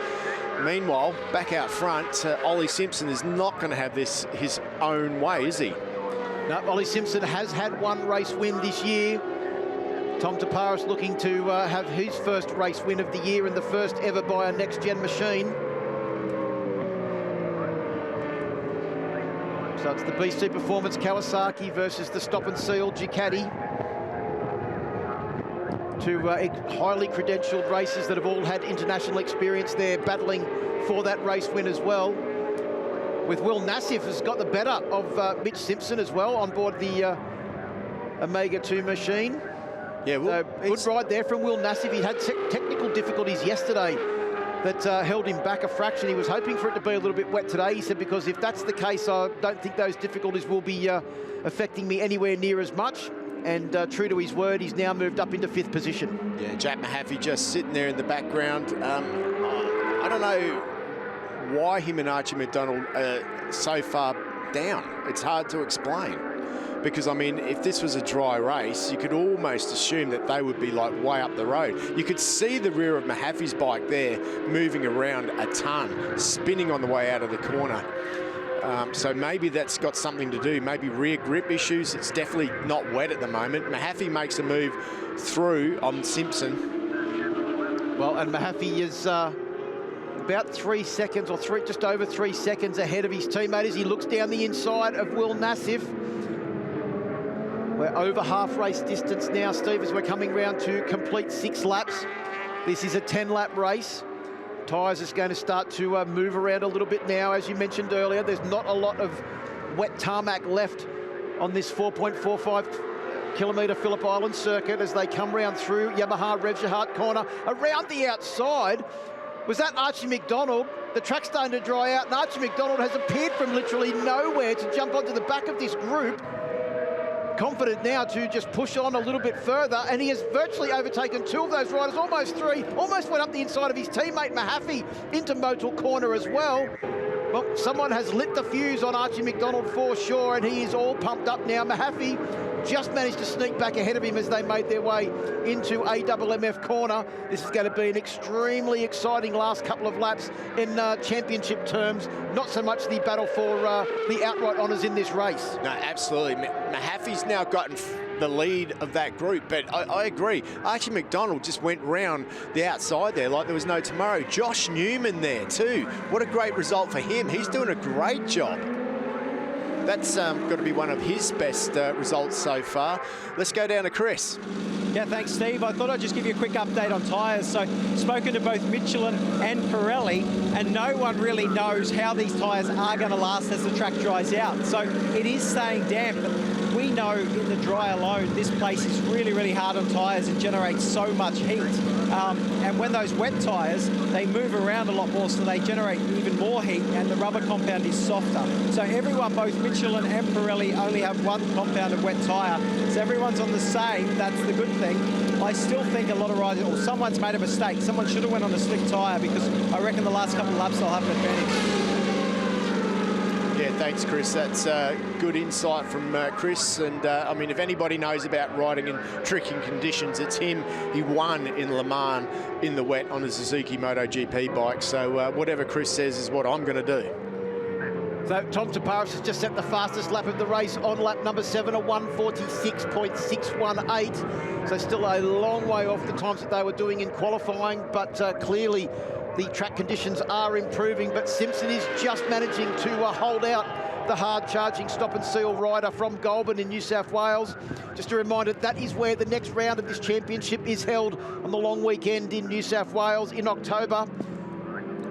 Speaker 2: meanwhile, back out front, Ollie Simpson is not going to have this his own way, is he?
Speaker 1: No, Ollie Simpson has had 1 race win this year. Tom Taparis looking to have his first race win of the year and the first ever by a next-gen machine. So it's the BC Performance Kawasaki versus the Stop and Seal Ducati. 2 highly credentialed racers that have all had international experience there, battling for that race win as well. With Will Nassif has got the better of Mitch Simpson as well on board the Omega 2 machine.
Speaker 2: Yeah, well,
Speaker 1: so good ride there from Will Nassif. He had technical difficulties yesterday that held him back a fraction. He was hoping for it to be a little bit wet today, he said, because if that's the case, I don't think those difficulties will be affecting me anywhere near as much. And true to his word, he's now moved up into 5th position.
Speaker 2: Yeah, Jack Mahaffey just sitting there in the background. I don't know why him and Archie McDonald are so far down. It's hard to explain. Because, I mean, if this was a dry race, you could almost assume that they would be, like, way up the road. You could see the rear of Mahaffey's bike there moving around a ton, spinning on the way out of the corner. So maybe that's got something to do. Maybe rear grip issues. It's definitely not wet at the moment. Mahaffey makes a move through on Simpson.
Speaker 1: Well, and Mahaffey is about 3 seconds or just over 3 seconds ahead of his teammate as he looks down the inside of Will Nassif. We're over half race distance now, Steve, as we're coming round to complete 6 laps. This is a 10-lap race. Tyres is going to start to move around a little bit now. As you mentioned earlier, there's not a lot of wet tarmac left on this 4.45 kilometre Phillip Island circuit as they come round through Yamaha Revshahat corner. Around the outside, was that Archie McDonald? The track's starting to dry out, and Archie McDonald has appeared from literally nowhere to jump onto the back of this group. Confident now to just push on a little bit further, and he has virtually overtaken 2 of those riders, almost 3, almost went up the inside of his teammate Mahaffey into Motul corner as well. Well, someone has lit the fuse on Archie McDonald for sure, and he is all pumped up now. Mahaffey just managed to sneak back ahead of him as they made their way into AMMF corner. This is going to be an extremely exciting last couple of laps in championship terms. Not so much the battle for the outright honours in this race.
Speaker 2: No, absolutely. Mahaffey's now gotten the lead of that group, but I agree. Archie McDonald just went round the outside there like there was no tomorrow. Josh Newman there too. What a great result for him. He's doing a great job. That's got to be one of his best results so far. Let's go down to Chris.
Speaker 3: Yeah, thanks, Steve. I thought I'd just give you a quick update on tyres. So, spoken to both Michelin and Pirelli, and no one really knows how these tyres are going to last as the track dries out. So, it is staying damp, but we know in the dry alone, this place is really, really hard on tyres. It generates so much heat. And when those wet tyres, they move around a lot more, so they generate even more heat, and the rubber compound is softer. So everyone, both Michelin and Pirelli, only have 1 compound of wet tyre. So everyone's on the same. That's the good thing. I still think a lot of riders, or someone's made a mistake. Someone should have went on a slick tyre, because I reckon the last couple of laps they'll have an advantage.
Speaker 2: Yeah, thanks, Chris. That's good insight from Chris. And, I mean, if anybody knows about riding in tricky conditions, it's him. He won in Le Mans in the wet on a Suzuki MotoGP bike. So whatever Chris says is what I'm going to do.
Speaker 1: So Tom Taparis has just set the fastest lap of the race on lap number 7, a 1:46.618. So still a long way off the times that they were doing in qualifying, but clearly the track conditions are improving. But Simpson is just managing to hold out the hard-charging stop-and-seal rider from Goulburn in New South Wales. Just a reminder, that is where the next round of this championship is held on the long weekend in New South Wales in October.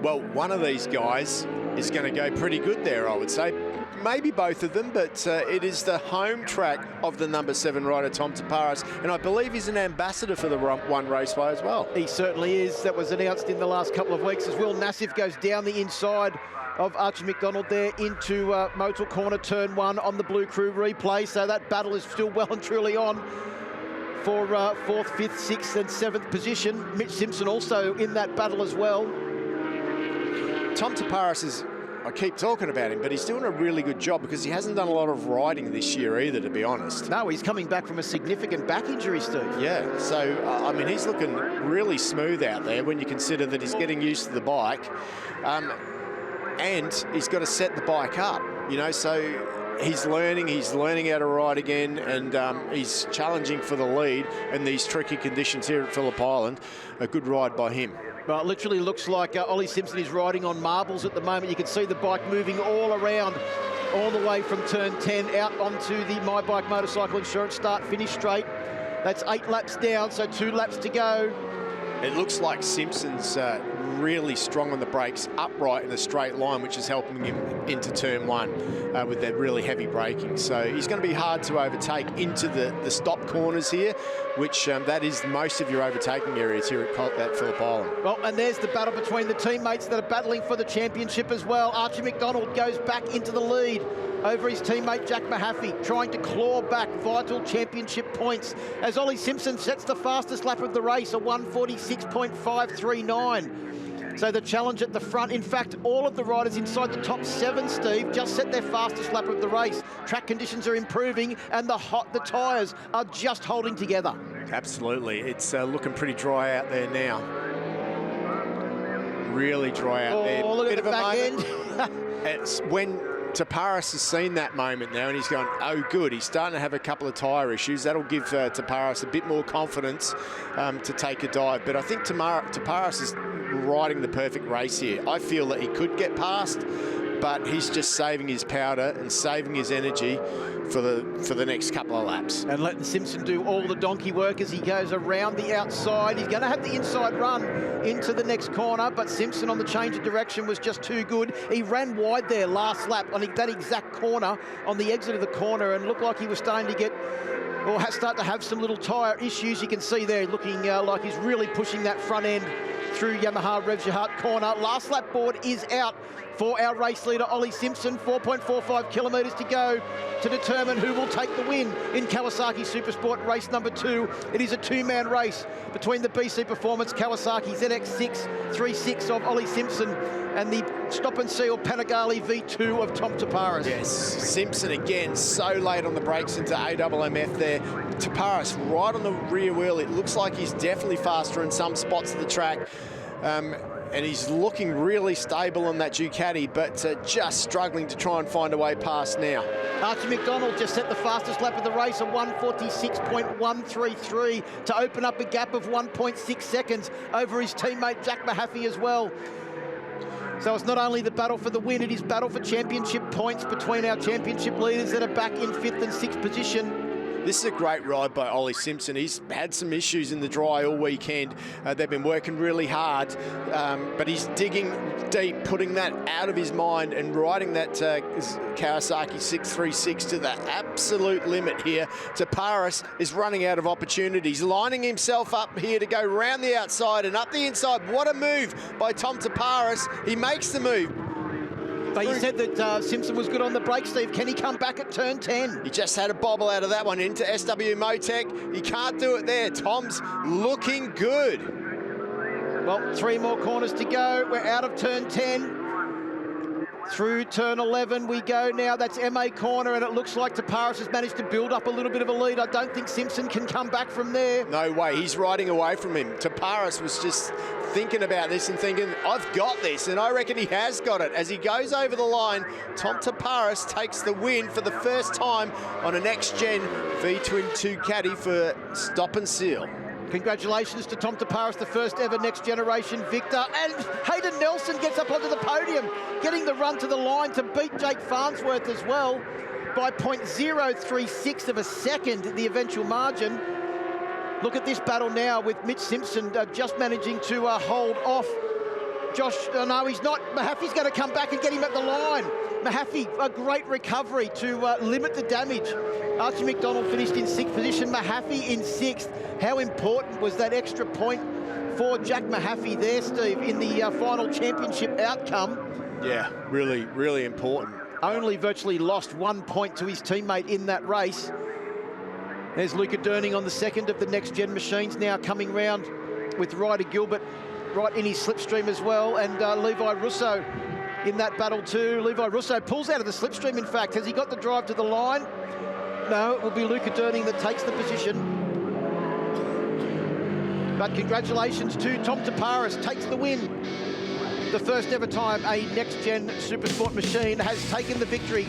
Speaker 2: Well, one of these guys is going to go pretty good there, I would say. Maybe both of them, but it is the home track of the number 7 rider, Tom Taparis, and I believe he's an ambassador for the One Raceway as well.
Speaker 1: He certainly is. That was announced in the last couple of weeks as Will Nassif goes down the inside of Archie McDonald there into Motul corner, turn 1 on the Blue Crew replay. So that battle is still well and truly on for 4th, 5th, 6th and 7th position. Mitch Simpson also in that battle as well.
Speaker 2: Tom Taparis is, I keep talking about him, but he's doing a really good job because he hasn't done a lot of riding this year either, to be honest.
Speaker 1: No, he's coming back from a significant back injury, Steve.
Speaker 2: Yeah, so, I mean, he's looking really smooth out there when you consider that he's getting used to the bike. And he's got to set the bike up, you know, so he's learning how to ride again, and he's challenging for the lead in these tricky conditions here at Phillip Island. A good ride by him.
Speaker 1: Well, it literally looks like Ollie Simpson is riding on marbles at the moment. You can see the bike moving all around, all the way from turn 10 out onto the My Bike Motorcycle Insurance start-finish straight. That's 8 laps down, so 2 laps to go.
Speaker 2: It looks like Simpson's really strong on the brakes, upright in a straight line, which is helping him into turn one with that really heavy braking. So he's going to be hard to overtake into the stop corners here, which that is most of your overtaking areas here at Phillip Island.
Speaker 1: Well, and there's the battle between the teammates that are battling for the championship as well. Archie McDonald goes back into the lead over his teammate Jack Mahaffey, trying to claw back vital championship points as Ollie Simpson sets the fastest lap of the race, a 1:46.539. So the challenge at the front, in fact, all of the riders inside the top 7, Steve, just set their fastest lap of the race. Track conditions are improving and the tyres are just holding together.
Speaker 2: Absolutely. It's looking pretty dry out there now. Really dry out there.
Speaker 1: Look at the back end.
Speaker 2: It's when Taparis has seen that moment now and he's going, oh good, he's starting to have a couple of tyre issues. That'll give Taparis a bit more confidence to take a dive. But I think Taparis is riding the perfect race here. I feel that he could get past, but he's just saving his powder and saving his energy for the next couple of laps.
Speaker 1: And letting Simpson do all the donkey work as he goes around the outside. He's going to have the inside run into the next corner, but Simpson on the change of direction was just too good. He ran wide there last lap on that exact corner, on the exit of the corner, and looked like he was starting to get, or start to have some little tyre issues. You can see there looking like he's really pushing that front end through Yamaha Revs Your Heart corner. Last lap board is out for our race leader, Ollie Simpson. 4.45 kilometres to go to determine who will take the win in Kawasaki Supersport race number 2. It is a 2-man race between the BC Performance Kawasaki ZX636 of Ollie Simpson and the Stop and Seal Panigale V2 of Tom Taparis.
Speaker 2: Yes, Simpson again, so late on the brakes into AWMF there. Taparis right on the rear wheel. It looks like he's definitely faster in some spots of the track. And he's looking really stable on that Ducati, but just struggling to try and find a way past now.
Speaker 1: Archie McDonald just set the fastest lap of the race, a 1:46.133, to open up a gap of 1.6 seconds over his teammate Jack Mahaffey as well. So it's not only the battle for the win, it is battle for championship points between our championship leaders that are back in 5th and 6th position.
Speaker 2: This is a great ride by Ollie Simpson. He's had some issues in the dry all weekend. They've been working really hard, but he's digging deep, putting that out of his mind and riding that Kawasaki 636 to the absolute limit here. Taparis is running out of opportunities, lining himself up here to go round the outside and up the inside. What a move by Tom Taparis. He makes the move.
Speaker 1: But you said that Simpson was good on the brake, Steve. Can he come back at turn 10?
Speaker 2: He just had a bobble out of that one into SW Motec. He can't do it there. Tom's looking good.
Speaker 1: Well, 3 more corners to go. We're out of turn 10. Through turn 11 we go now. That's MA corner, and it looks like Taparis has managed to build up a little bit of a lead. I don't think Simpson can come back from there.
Speaker 2: No way. He's riding away from him. Taparis was just thinking about this and thinking, I've got this, and I reckon he has got it. As he goes over the line, Tom Taparis takes the win for the first time on a next-gen V-twin Ducati for Stop and Seal.
Speaker 1: Congratulations to Tom Taparis, the first ever next generation victor. And Hayden Nelson gets up onto the podium, getting the run to the line to beat Jake Farnsworth as well by 0.036 of a second, the eventual margin. Look at this battle now with Mitch Simpson just managing to hold off Josh. No, he's not. Mahaffey's going to come back and get him at the line. Mahaffey, a great recovery to limit the damage. Archie McDonald finished in 6th position, Mahaffey in 6th. How important was that extra point for Jack Mahaffey there, Steve, in the final championship outcome?
Speaker 2: Yeah, really, really important.
Speaker 1: Only virtually lost 1 point to his teammate in that race. There's Luca Durning on the second of the next-gen machines now coming round with Ryder Gilbert right in his slipstream as well, and Levi Russo in that battle too. Levi Russo pulls out of the slipstream, in fact. Has he got the drive to the line? No, it will be Luca Durning that takes the position. But congratulations to Tom Taparis, takes the win. The first ever time a next-gen Supersport machine has taken the victory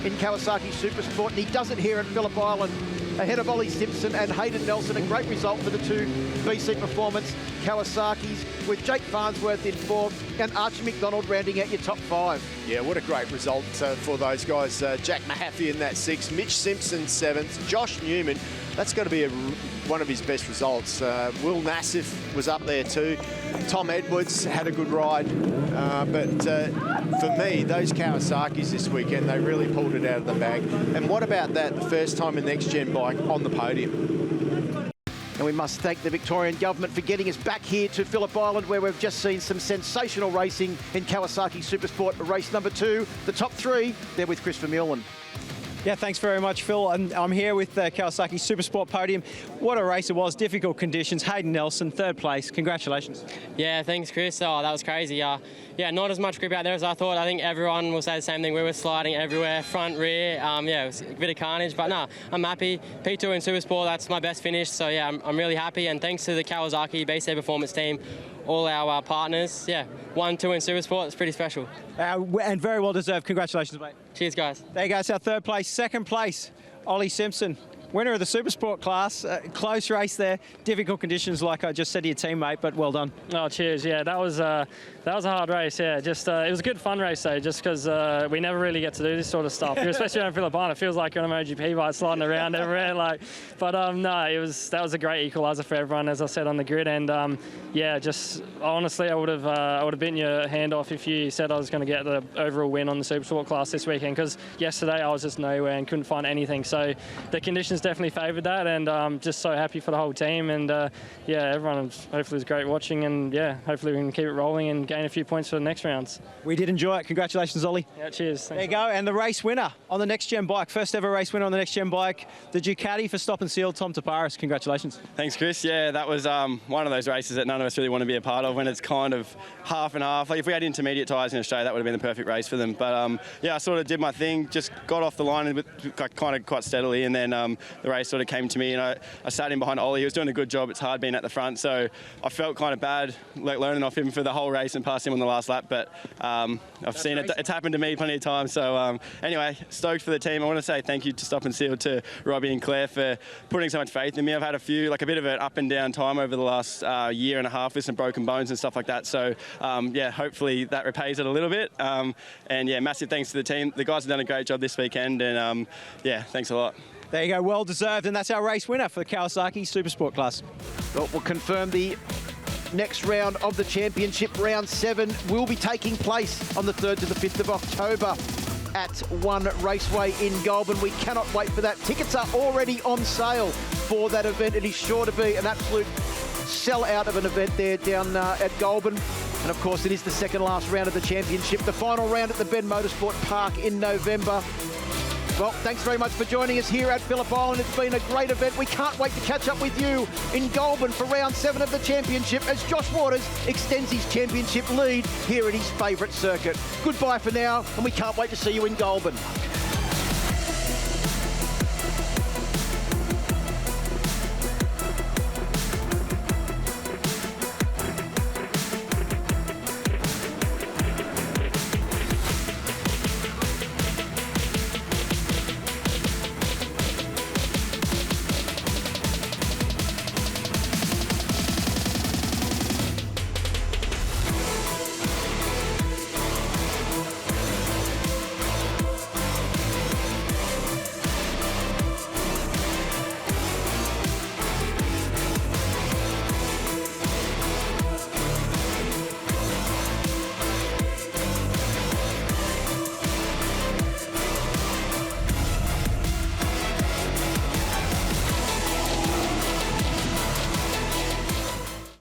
Speaker 1: in Kawasaki Supersport, and he does it here at Phillip Island, ahead of Ollie Simpson and Hayden Nelson. A great result for the 2 BC Performance Kawasaki's, with Jake Farnsworth in 4th and Archie McDonald rounding out your top 5.
Speaker 2: Yeah, what a great result for those guys. Jack Mahaffey in that 6th, Mitch Simpson 7th, Josh Newman. That's got to be one of his best results. Will Nassif was up there too. Tom Edwards had a good ride. But for me, those Kawasaki's this weekend, they really pulled it out of the bag. And what about that, the first time a next-gen bike on the podium?
Speaker 1: And we must thank the Victorian government for getting us back here to Phillip Island, where we've just seen some sensational racing in Kawasaki Supersport race number 2. The top 3, they're with Chris Vermeulen.
Speaker 3: Yeah, thanks very much, Phil. And I'm here with the Kawasaki Supersport podium. What a race it was, difficult conditions. Hayden Nelson, 3rd place. Congratulations.
Speaker 4: Yeah, thanks, Chris. Oh, that was crazy. Yeah, not as much grip out there as I thought. I think everyone will say the same thing. We were sliding everywhere, front, rear. Yeah, it was a bit of carnage, but no, I'm happy. P2 in Supersport, that's my best finish. So yeah, I'm really happy. And thanks to the Kawasaki BC Performance team, all our partners. Yeah, 1, 2 in Supersport, it's pretty special.
Speaker 3: And very well deserved. Congratulations, mate.
Speaker 4: Cheers, guys.
Speaker 3: There you go, it's our 3rd place. 2nd place, Ollie Simpson. Winner of the Supersport class. Close race there. Difficult conditions, like I just said to your teammate, but well done.
Speaker 8: Oh, cheers. Yeah, that was a hard race. Yeah, just it was a good fun race though, just because we never really get to do this sort of stuff. Especially on Phillip Island, it feels like you're on a MotoGP bike sliding around everywhere. But no, that was a great equaliser for everyone, as I said on the grid. And yeah, just honestly, I would have bitten your hand off if you said I was going to get the overall win on the Supersport class this weekend. Because yesterday I was just nowhere and couldn't find anything. So the conditions definitely favoured that, and just so happy for the whole team. And yeah, everyone hopefully was great watching, and yeah, hopefully we can keep it rolling and gain a few points for the next rounds.
Speaker 3: We did enjoy it. Congratulations, Ollie.
Speaker 8: Yeah, cheers. Thanks.
Speaker 3: There you go, and the race winner on the next gen bike, first ever race winner on the next gen bike, the Ducati for Stop and Seal, Tom Taparis. Congratulations.
Speaker 15: Thanks, Chris. Yeah, that was one of those races that none of us really want to be a part of, when it's kind of half and half. Like if we had intermediate tyres in Australia, that would have been the perfect race for them. But yeah, I sort of did my thing, just got off the line kind of quite steadily, and then the race sort of came to me, and I sat in behind Ollie. He was doing a good job. It's hard being at the front, so I felt kind of bad learning off him for the whole race and passed him on the last lap. But I've seen it. It's happened to me plenty of times. So anyway, stoked for the team. I want to say thank you to Stop and Seal, to Robbie and Claire for putting so much faith in me. I've had a bit of an up and down time over the last year and a half with some broken bones and stuff like that. So yeah, hopefully that repays it a little bit. And yeah, massive thanks to the team. The guys have done a great job this weekend, and yeah, thanks a lot.
Speaker 3: There you go, well deserved, and that's our race winner for the Kawasaki Supersport class.
Speaker 1: Well, we'll confirm the next round of the championship. Round 7 will be taking place on the 3rd to the 5th of October at One Raceway in Goulburn. We cannot wait for that. Tickets are already on sale for that event. It is sure to be an absolute sell-out of an event there down at Goulburn. And of course, it is the second last round of the championship, the final round at the Ben Motorsport Park in November. Well, thanks very much for joining us here at Phillip Island. It's been a great event. We can't wait to catch up with you in Goulburn for round 7 of the championship as Josh Waters extends his championship lead here at his favourite circuit. Goodbye for now, and we can't wait to see you in Goulburn.